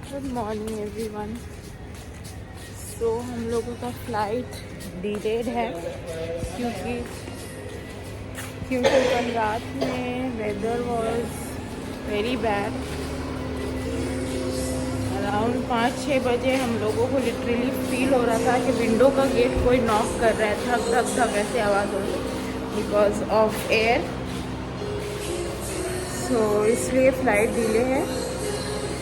Good morning everyone. सो हम लोगों का फ्लाइट डिलेड है क्योंकि कल रात में weather was very bad. Around 5-6 बजे हम लोगों को लिटरली फील हो रहा था कि विंडो का गेट कोई नॉक कर रहा है, धक धक धक ऐसे आवाज़ हो रही बिकॉज ऑफ एयर। सो इसलिए फ़्लाइट डिले है।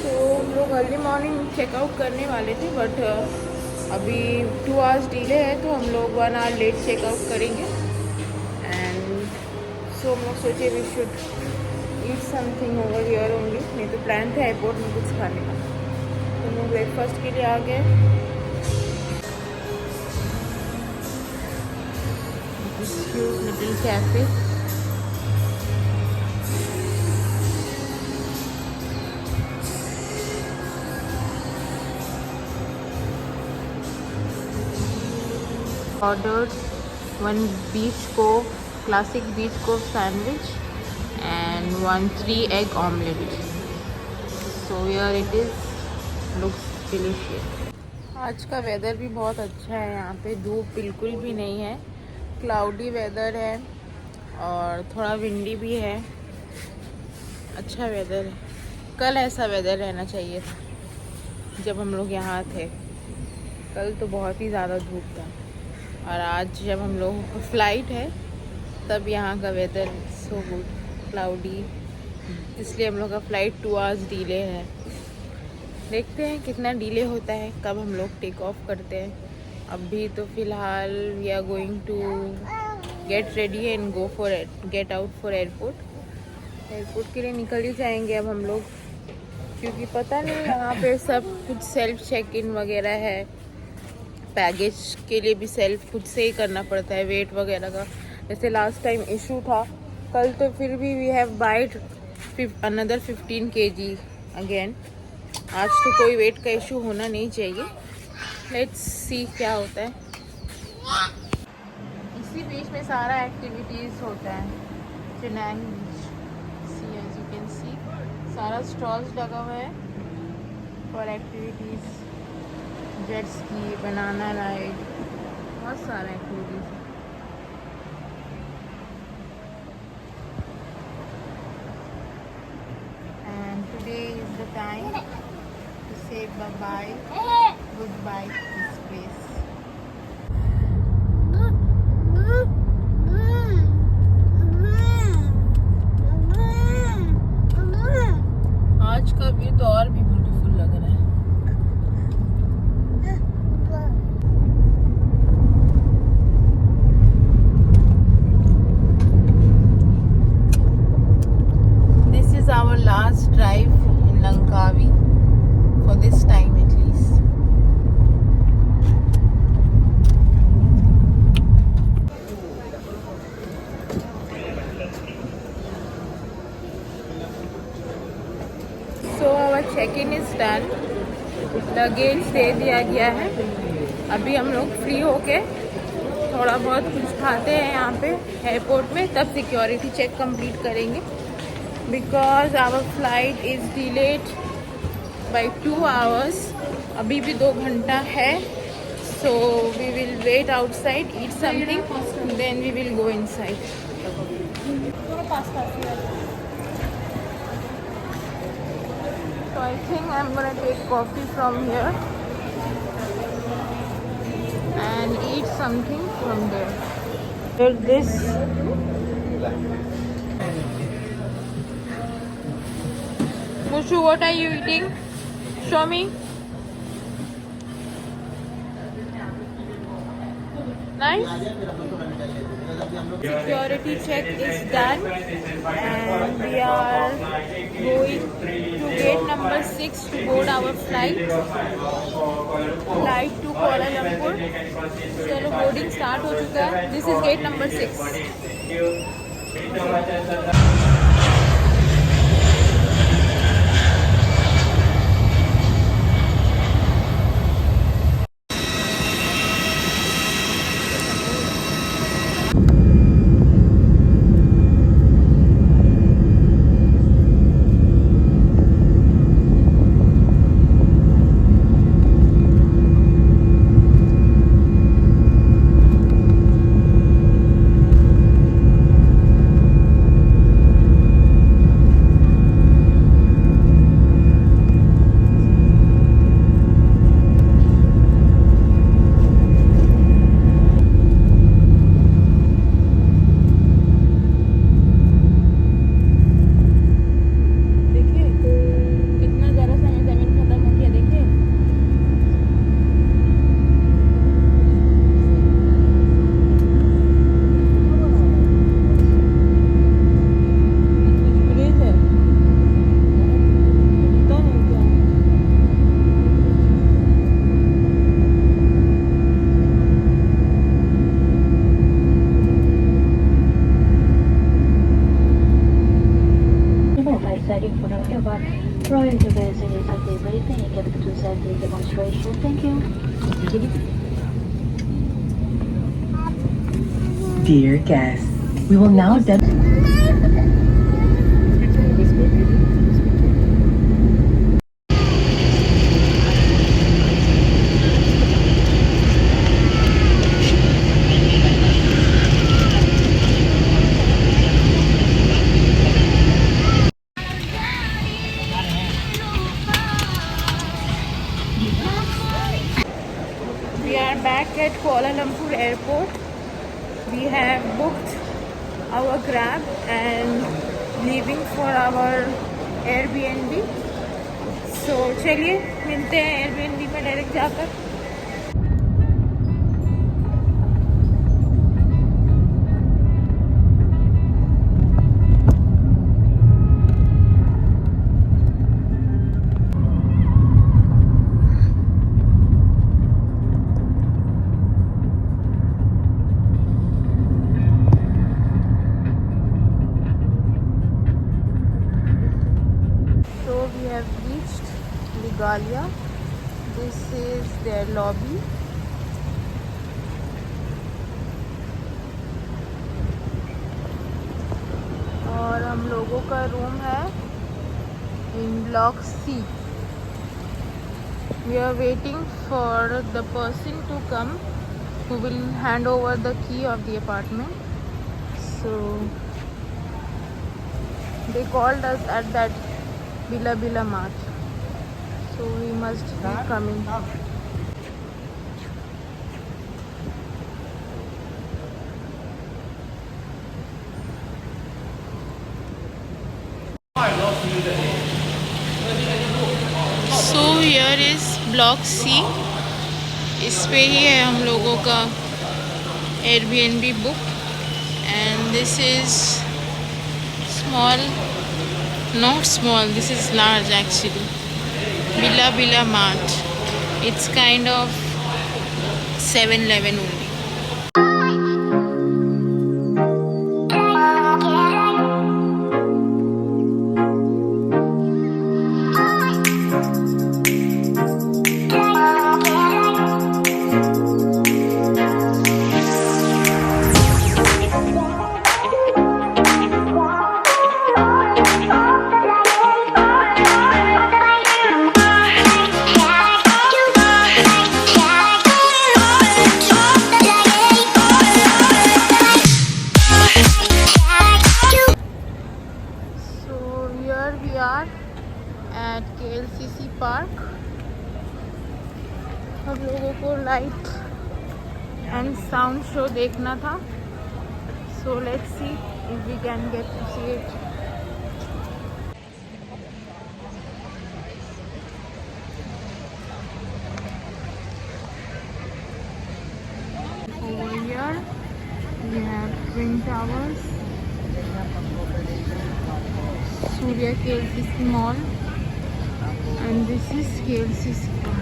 तो हम लोग अर्ली मॉर्निंग चेकआउट करने वाले थे बट अभी 2 आवर्स डिले है तो हम लोग 1 आवर लेट चेकआउट करेंगे। एंड सो हम लोग सोचे we should eat something over here only. नहीं तो प्लान था एयरपोर्ट में कुछ खाने का। तो हम लोग ब्रेकफास्ट के लिए आ गए। Cute little cafe. Ordered one beach cove, classic beach cove sandwich and 1 3-egg omelette. So here it is, looks delicious. आज का वेदर भी बहुत अच्छा है, यहाँ पे धूप बिल्कुल भी नहीं है, क्लाउडी वेदर है और थोड़ा विंडी भी है। अच्छा वेदर है। कल ऐसा वेदर रहना चाहिए था जब हम लोग यहाँ थे। कल तो बहुत ही ज़्यादा धूप था और आज जब हम लोगों को फ्लाइट है तब यहाँ का वेदर सो गुड, क्लाउडी। इसलिए हम लोग का फ़्लाइट 2 आवर्स डिले है। देखते हैं कितना डिले होता है, कब हम लोग टेक ऑफ करते हैं। अभी तो फ़िलहाल we are going to get ready and go for get out for airport. Airport के लिए निकल ही जाएंगे अब हम लोग, क्योंकि पता नहीं यहाँ पे सब कुछ सेल्फ चेक इन वगैरह है। बैगेज के लिए भी सेल्फ खुद से ही करना पड़ता है, वेट वगैरह का। जैसे लास्ट टाइम इशू था, कल तो फिर भी we have bought another 15 kg again. आज तो कोई वेट का इशू होना नहीं चाहिए। लेट्स सी क्या होता है। इसी बीच में सारा एक्टिविटीज़ होता है। Cenang beach, see as you can see सारा स्टॉल्स लगा हुआ है for activities. Jet ski, banana ride, बहुत सारे activities. And today is the time to say bye good bye this place. आज का व्यू तो और भी ब्यूटीफुल लग रहा है। Our last drive in Langkawi for this time at least. So our check-in is done. Luggage दे दिया गया है। अभी हम लोग फ्री होके थोड़ा बहुत कुछ खाते हैं यहाँ पे एयरपोर्ट में, तब सिक्योरिटी चेक कंप्लीट करेंगे। Because our flight is delayed by 2 hours. अभी भी 2 घंटा है। So we will wait outside, eat something, then we will go inside. So I think I'm gonna take coffee from here and eat something from there. Take this. Mushu, what are you eating? Show me. Nice. Security check is done and we are going to gate number 6 to board our flight to Kuala Lumpur. चलो boarding start हो चुका है। This is get number 6। attend the demonstration. Thank you. Dear guests, we will now We are back at Kuala Lumpur airport. We have booked our grab and leaving for our Airbnb. So चलिए मिलते हैं Airbnb में direct जाकर. We have reached Regalia. This is their lobby. और हम लोगों का room है in block C. We are waiting for the person to come who will hand over the key of the apartment. So they called us at that Bila Mart. So we must be coming. So here is block C. इस पे ही है हम लोगों का Airbnb book. And this is small. Not small, this is large actually. Bila Mart. It's kind of 7-Eleven only. We are at KLCC Park. हम लोगों को light and sound show देखना था. So let's see if we can get to see it. Over here we have Twin Towers, Surya KLCC Mall, and this is KLCC Park.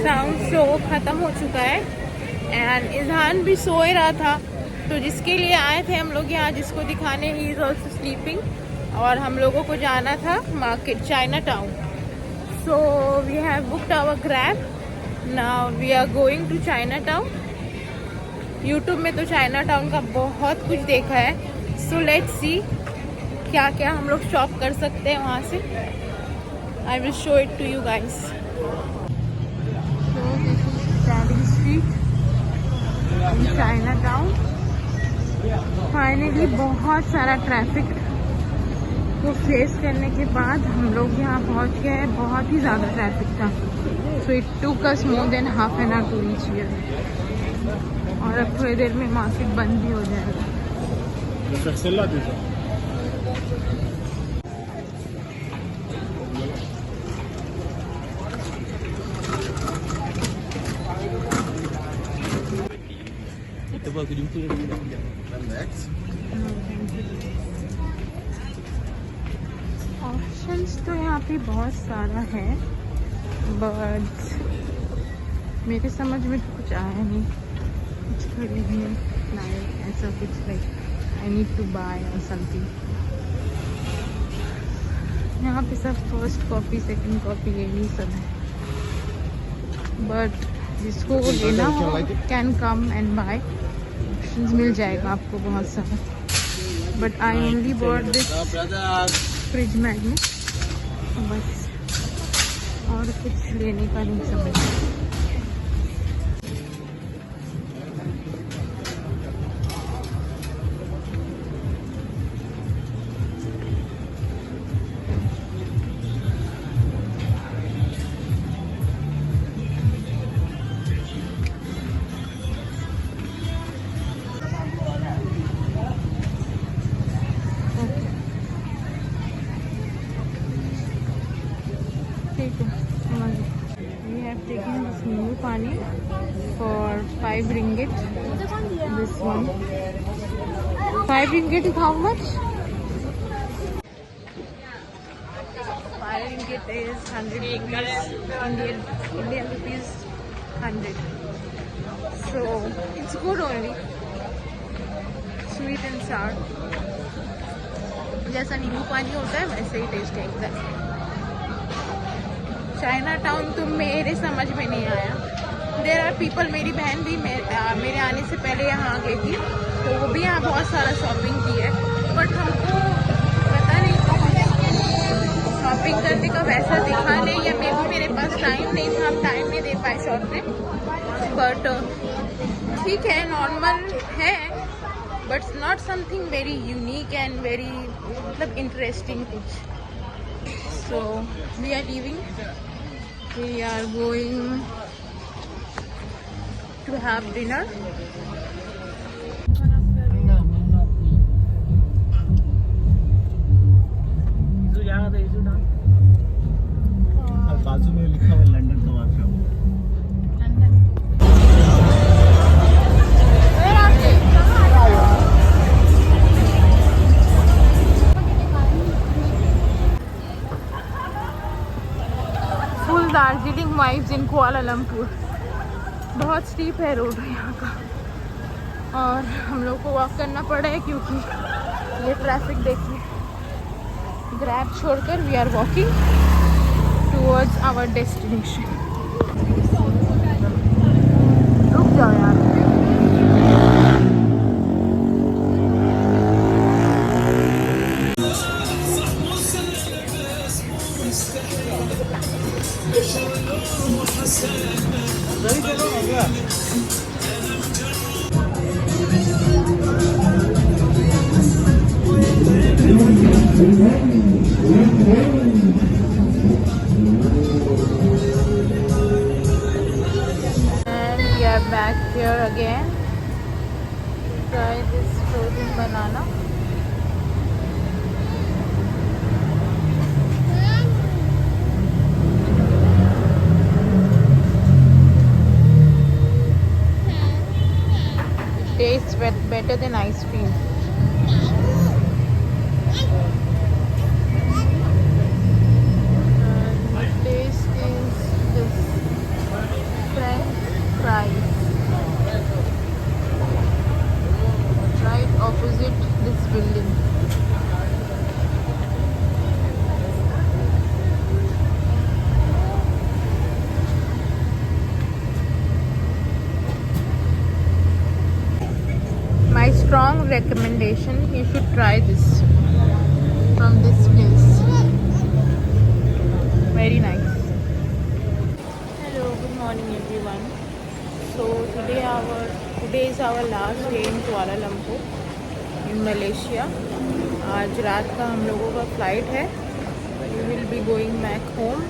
Sound show ख़त्म हो चुका है and Izhan भी सो ही रहा था, तो जिसके लिए आए थे हम लोग यहाँ जिसको दिखाने, ही इज़ ऑल्सो स्लीपिंग, और हम लोगों को जाना था market Chinatown. So we have booked our Grab. Now we are going to Chinatown YouTube में तो चाइना टाउन का बहुत कुछ देखा है. सो लेट्स सी क्या क्या हम लोग शॉप कर सकते हैं वहाँ से. I will show it to you guys. So this is standing street in Chinatown. Finally बहुत सारा ट्रैफिक को फेस करने के बाद हम लोग यहाँ पहुँच गए हैं. बहुत ही ज़्यादा ट्रैफिक था. So it took us more than half an hour to reach here. और अब थोड़ी देर में मार्केट बंद भी हो जाएगा. ऑप्शंस तो यहाँ पे बहुत सारा है बट मेरे समझ में तो कुछ आया नहीं. कुछ खरीदने लायक ऐसा कुछ like I need to buy or something. यहाँ पे सब फर्स्ट कॉपी सेकंड कॉपी यही सब है. बट जिसको लेना हो can come and buy. Options मिल जाएगा आपको बहुत सारा. But I only bought this fridge magnet. बस और कुछ लेने का नहीं समझ. We have taken this new pani for 5 ringgit. This one. 5 ringgit is how much? 5 ringgit is 100 rupees. Indian rupees 100. So it's good only. Sweet and sour. जैसा नींबू पानी होता है वैसे ही टेस्ट है एकदम. चाइना टाउन तो मेरे समझ में नहीं आया. There are people. मेरी बहन भी मेरे आने से पहले यहाँ आ गई थी तो वो भी यहाँ बहुत सारा शॉपिंग की है. बट हमको पता नहीं शॉपिंग करने का वैसा दिखा नहीं या मे भी मेरे पास टाइम नहीं था. हम टाइम नहीं दे पाए शॉप में. बट ठीक है नॉर्मल है but not something very unique and very मतलब इंटरेस्टिंग कुछ. So we are leaving. We are going to have dinner. बाजू में लिखा हुआ है लंदन कबाब शॉप. फुल दार्जिलिंग वाइब्स इन कुआलालंपुर. बहुत स्टीप है रोड यहाँ का और हम लोग को वॉक करना पड़ा है क्योंकि ये ट्रैफिक देखिए. ग्रैब छोड़कर we are walking towards our destination. रुक जाओ यार. And we are back here again. Try this frozen banana. It tastes better than ice cream. Opposite this building. strong recommendation. You should try this from this place. Very nice. Hello, good morning everyone. So today is our last day in Kuala Lumpur in Malaysia. आज रात का हम लोगों का flight है. We will be going back home.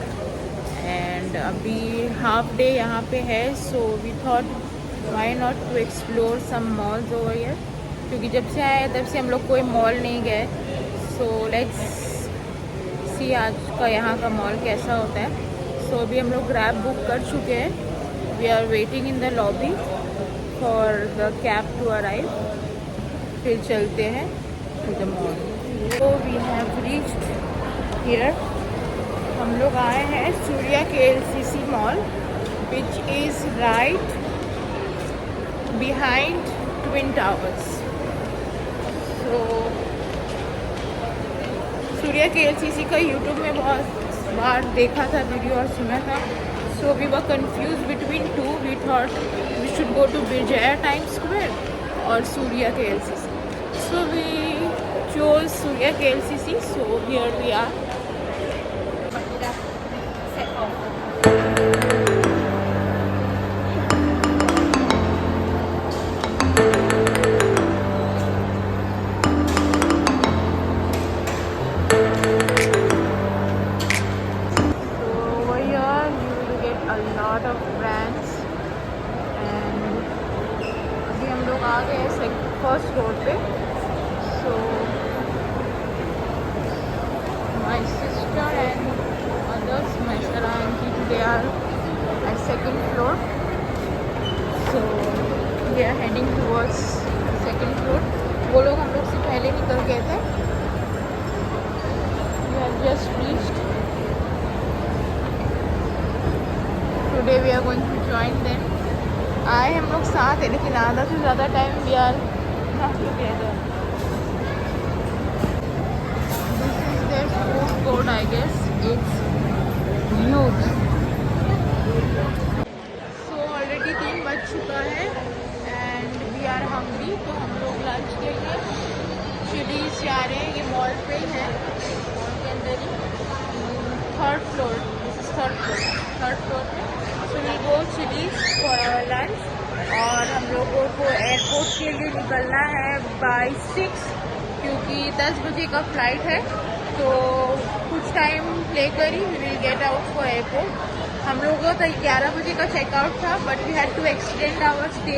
And अभी half day यहाँ पे है. So we thought why not to explore some malls over here. क्योंकि जब से आए तब से हम लोग कोई मॉल नहीं गए. So let's see आज का यहाँ का मॉल कैसा होता है. So अभी हम लोग ग्रैब बुक कर चुके हैं. We are waiting in the lobby for the cab to arrive. फिर चलते हैं to the mall. So we have reached here. हम लोग आए हैं Surya KLCC mall, which is right behind Twin Towers. So Surya KLCC का YouTube में बहुत बार देखा था वीडियो और सुना था. So we were confused between two. We thought we should go to Birjaya Times Square or Surya KLCC. So we chose Surya KLCC. So here we are. First floor पे. So my sister and others, my sir aunty, they are at second floor. So we are heading towards second floor. वो लोग हम लोग से पहले निकल गए थे. We are just reached. Today we are going to join them. आए हम लोग साथ है लेकिन आधा से ज़्यादा time we are not together. This is their food court, I guess. It's huge. So already 3 बज चुका है and we are hungry. तो हम लोग लंच के लिए चिलीज जा रहे हैं. ये मॉल पे ही है, मॉल के अंदर ही. थर्ड फ्लोर पे. So we'll go Chili's for our lunch. और हम लोगों को एयरपोर्ट के लिए निकलना है बाय 6 क्योंकि 10 बजे का फ्लाइट है. तो कुछ टाइम लेकर ही we will get out for airport. हम लोगों का 11 बजे का चेकआउट था but we had to extend our stay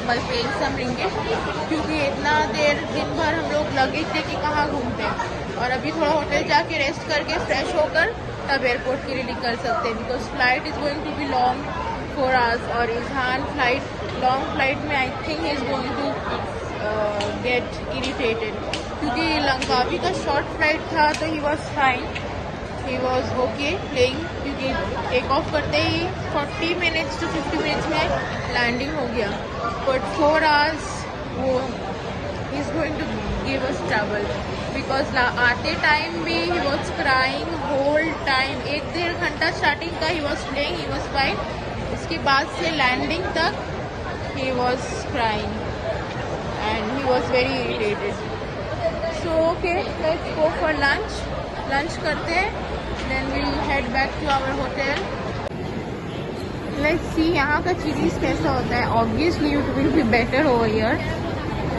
by paying some ringgit क्योंकि इतना देर दिन भर हम लोग लगेज लेके कहाँ घूमते हैं. और अभी थोड़ा होटल जाके रेस्ट करके फ्रेश होकर तब एयरपोर्ट के लिए निकल सकते हैं because flight is going to be long 4 hours. और इजहान लॉन्ग फ्लाइट में I think is going to get irritated क्योंकि लंकावी का शॉर्ट फ्लाइट था तो he was fine. He was okay playing क्योंकि टेक ऑफ करते ही 40 मिनट्स to 50 मिनट्स में लैंडिंग हो गया. बट 4 hours वो is going to give us trouble because आते टाइम भी he was crying whole time. 1-1.5 घंटा स्टार्टिंग का he was playing, he was fine. उसके बाद से लैंडिंग तक he was crying and he was very irritated. So okay let's go for lunch करते हैं then we will head back to our hotel. Let's see यहाँ का Chili's कैसा होता है. Obviously it will be better over here.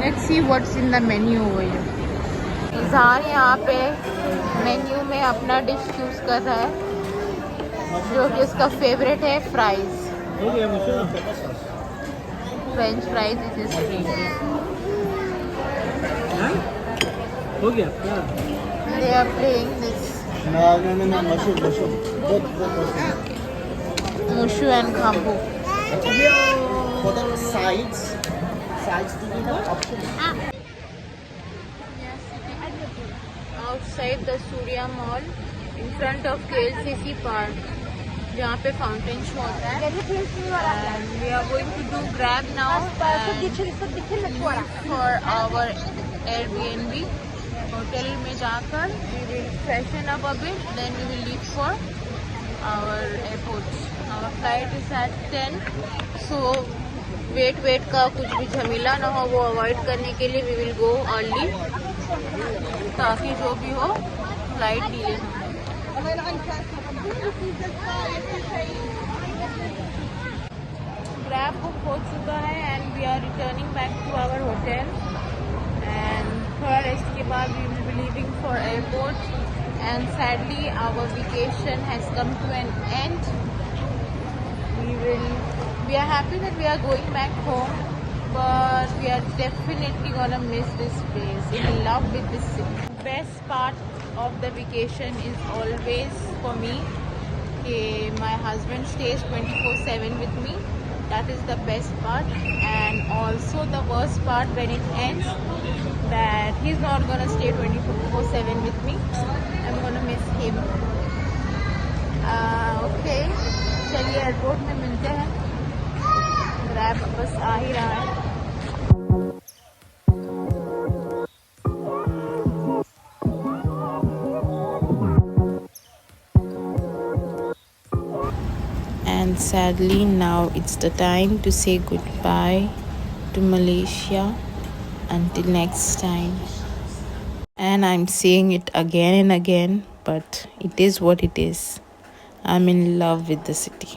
Let's see what's in the menu over here. इजहार यहाँ पे मेन्यू में अपना डिश चूज कर रहा है जो कि उसका फेवरेट है fries. French fries is is हो गया क्या? They are playing this No, mushroom. Both mushu and kambu. For the sides to be the option. Outside the Surya Mall, in front of KLCC Park, जहाँ पे fountain show होता है. And we are going to do Grab now for our Airbnb. Hotel में जाकर we will freshen up a bit, then we will leave for our airport. Our flight is at 10, so wait का कुछ भी झमेला ना हो वो avoid करने के लिए वी विल गो अर्ली, ताकि जो भी हो फ्लाइट डिले हो। ग्रैब बुक हो चुका है and we are returning back to our hotel and थोड़ा रेस्ट के बाद we will be leaving for airport and sadly our vacation has come to an end. We are happy that we are going back home, but we are definitely gonna miss this place. In love with this city. Best part of the vacation is always for me my husband stays 24/7 with me. That is the best part, and also the worst part when it ends, that he's not gonna stay 24/7 with me. I'm gonna miss him. Okay, चलिए airport में मिलते हैं। Grab बस आ ही रहा है। And sadly now it's the time to say goodbye to Malaysia until next time. And I'm saying it again and again, but it is what it is. I'm in love with the city.